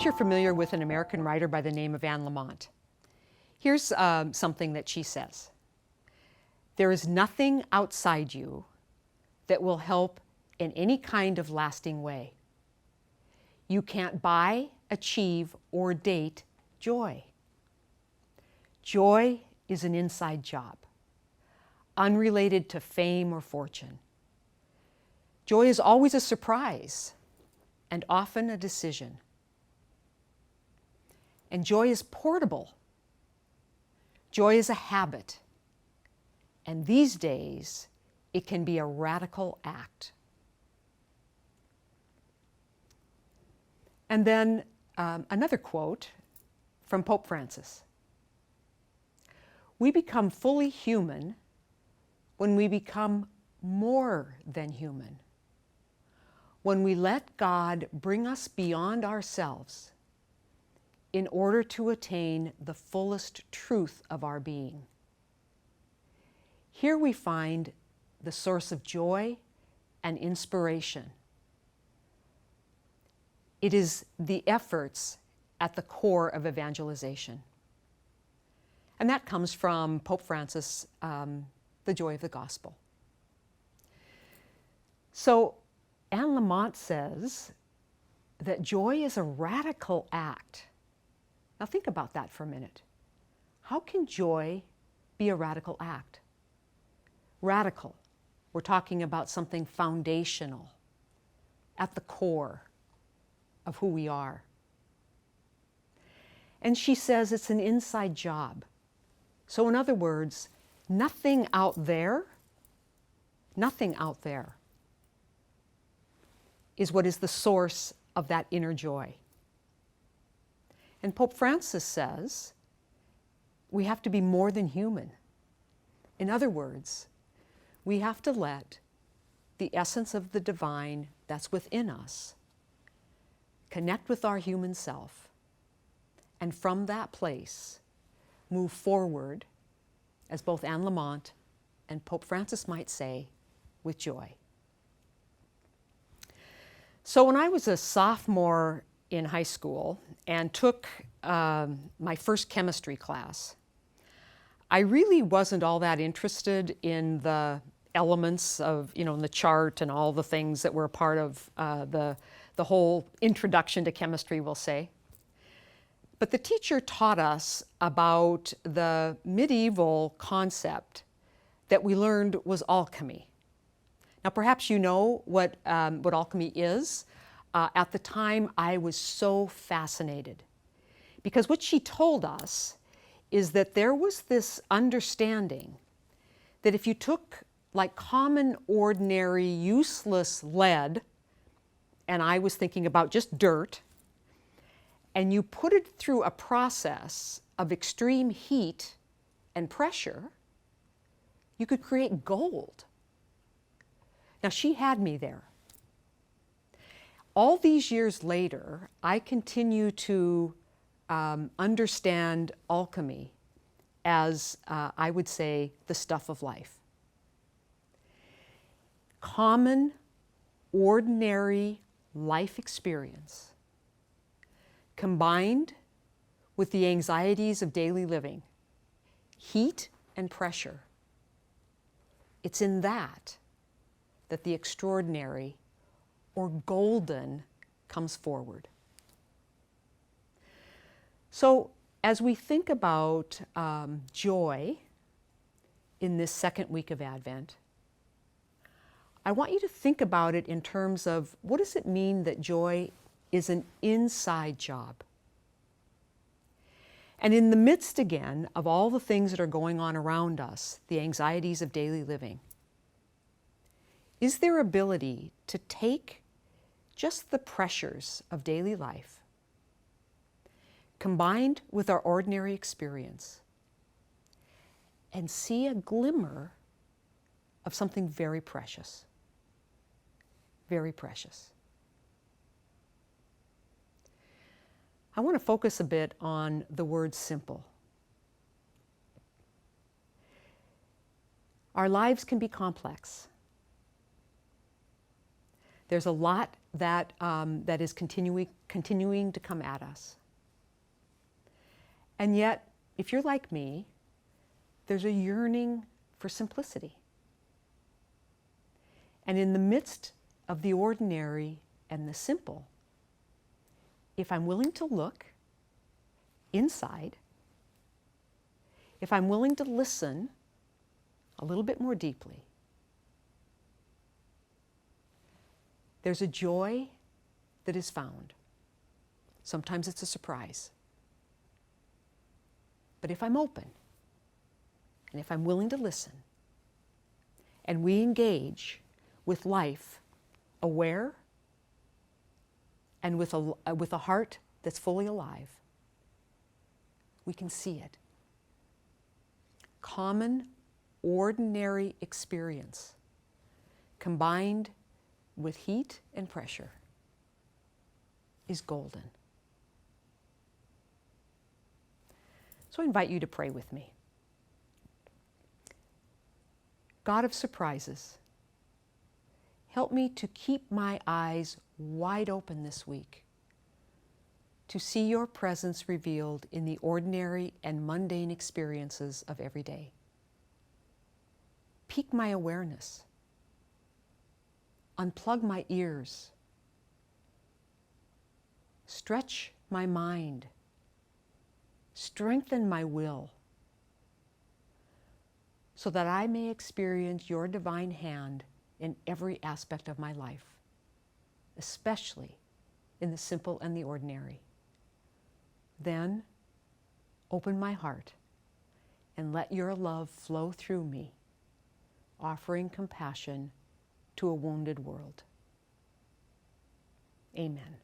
Perhaps you're familiar with an American writer by the name of Anne Lamott. Here's something that she says. There is nothing outside you that will help in any kind of lasting way. You can't buy, achieve, or date joy. Joy is an inside job, unrelated to fame or fortune. Joy is always a surprise and often a decision. And joy is portable. Joy is a habit. And these days, it can be a radical act. And then another quote from Pope Francis. We become fully human when we become more than human. When we let God bring us beyond ourselves in order to attain the fullest truth of our being. Here we find the source of joy and inspiration. It is the efforts at the core of evangelization. And that comes from Pope Francis, The Joy of the Gospel. So Anne Lamott says that joy is a radical act. Now think about that for a minute. How can joy be a radical act? Radical, we're talking about something foundational, at the core of who we are. And she says it's an inside job. So in other words, nothing out there is what is the source of that inner joy. And Pope Francis says we have to be more than human. In other words, we have to let the essence of the divine that's within us connect with our human self, and from that place move forward, as both Anne Lamott and Pope Francis might say, with joy. So when I was a sophomore in high school and took my first chemistry class, I really wasn't all that interested in the elements of, in the chart and all the things that were a part of the whole introduction to chemistry, we'll say. But the teacher taught us about the medieval concept that we learned was alchemy. Now, perhaps you know what alchemy is. At the time, I was so fascinated because what she told us is that there was this understanding that if you took like common, ordinary, useless lead, and I was thinking about just dirt, and you put it through a process of extreme heat and pressure, you could create gold. Now, she had me there. All these years later, I continue to understand alchemy as, I would say, the stuff of life. Common, ordinary life experience combined with the anxieties of daily living, heat and pressure. It's in that the extraordinary or golden comes forward. So as we think about joy in this second week of Advent, I want you to think about it in terms of what does it mean that joy is an inside job? And in the midst, again, of all the things that are going on around us, the anxieties of daily living, is there ability to take just the pressures of daily life, combined with our ordinary experience, and see a glimmer of something very precious? Very precious. I want to focus a bit on the word simple. Our lives can be complex. There's a lot that is continuing to come at us. And yet, if you're like me, there's a yearning for simplicity. And in the midst of the ordinary and the simple, if I'm willing to look inside, if I'm willing to listen a little bit more deeply, there's a joy that is found. Sometimes it's a surprise. But if I'm open, and if I'm willing to listen, and we engage with life aware and with a heart that's fully alive, we can see it. Common, ordinary experience combined with heat and pressure is golden. So I invite you to pray with me. God of surprises, help me to keep my eyes wide open this week, to see your presence revealed in the ordinary and mundane experiences of every day. Pique my awareness. Unplug my ears. Stretch my mind. Strengthen my will, so that I may experience your divine hand in every aspect of my life, especially in the simple and the ordinary. Then open my heart and let your love flow through me, offering compassion to a wounded world. Amen.